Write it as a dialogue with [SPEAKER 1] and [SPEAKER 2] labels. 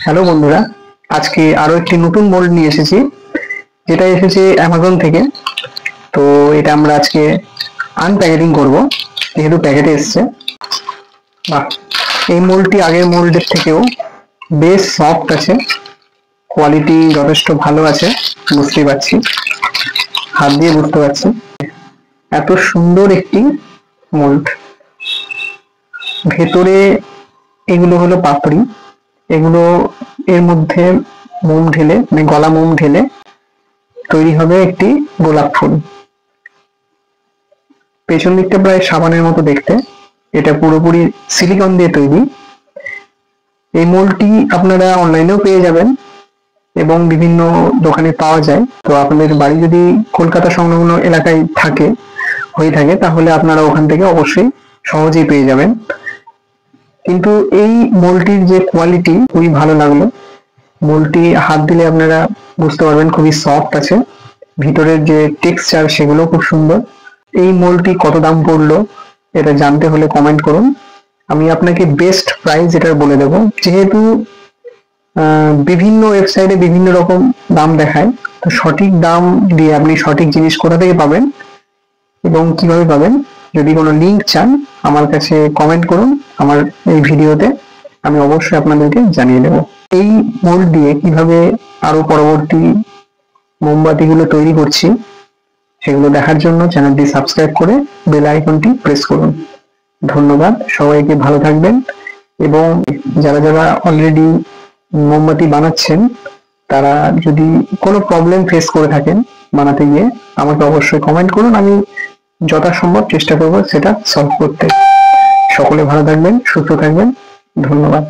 [SPEAKER 1] Hello বন্ধুরা, আজকে আরো একটি নতুন মোল্ড নিয়ে এসেছি, যেটা এসেছে অ্যামাজন থেকে। তো এটা আমরা আজকে আনপ্যাকেটিং করব, যেহেতু প্যাকেটে এসছে। বাহ, এই মোল্ডটি আগের মোল্ডের থেকেও বেশ সফট আছে, কোয়ালিটি যথেষ্ট ভালো আছে, বুঝতেই পারছি, হাত দিয়ে বুঝতে পারছি। এত সুন্দর একটি মোল্ড। ভেতরে এগুলো হলো পাপড়ি, এগুলো এর মধ্যে মোম ঢেলে, মানে গলা মোম ঢেলে তৈরি হবে একটি গোলাপ ফুল। পেছন দিকটা প্রায় সাবানের মতো দেখতে। এটা পুরোপুরি সিলিকন দিয়ে তৈরি। এই মোল্ডটি আপনারা অনলাইনেও পেয়ে যাবেন এবং বিভিন্ন দোকানে পাওয়া যায়। তো আপনাদের বাড়ি যদি কলকাতা সংলগ্ন এলাকায় হয়ে থাকে, তাহলে আপনারা ওখান থেকে অবশ্যই সহজেই পেয়ে যাবেন। কিন্তু এই মোল্ডটির যে কোয়ালিটি খুবই ভালো লাগলো। মোল্ডটি হাত দিলে আপনারা বুঝতে পারবেন খুবই সফট আছে, ভিতরের যে টেক্সচার সেগুলো খুব সুন্দর। এই মোল্ডটি কত দাম পড়লো এটা জানতে হলে কমেন্ট করুন, আমি আপনাকে বেস্ট প্রাইস এটা বলে দেবো। যেহেতু বিভিন্ন ওয়েবসাইটে বিভিন্ন রকম দাম দেখায়, তো সঠিক দাম দিয়ে আপনি সঠিক জিনিস কোথা থেকে পাবেন এবং কিভাবে পাবেন, যদি কোনো লিঙ্ক চান আমার কাছে কমেন্ট করুন আমার এই ভিডিওতে, আমি অবশ্যই আপনাদেরকে জানিয়ে দেব। এই মোল্ড দিয়ে কিভাবে আরো পরবর্তী মোমবাতিগুলো তৈরি করছি সেগুলো দেখার জন্য চ্যানেলটি সাবস্ক্রাইব করে বেল আইকনটি প্রেস করুন। ধন্যবাদ, সবাইকে ভালো থাকবেন। এবং যারা যারা অলরেডি মোমবাতি বানাচ্ছেন, তারা যদি কোনো প্রবলেম ফেস করে থাকেন বানাতে গিয়ে, আমাকে অবশ্যই কমেন্ট করুন, আমি যথাসম্ভব চেষ্টা করব সেটা সলভ করতে। সকলে ভালো থাকবেন, সুস্থ থাকবেন, ধন্যবাদ।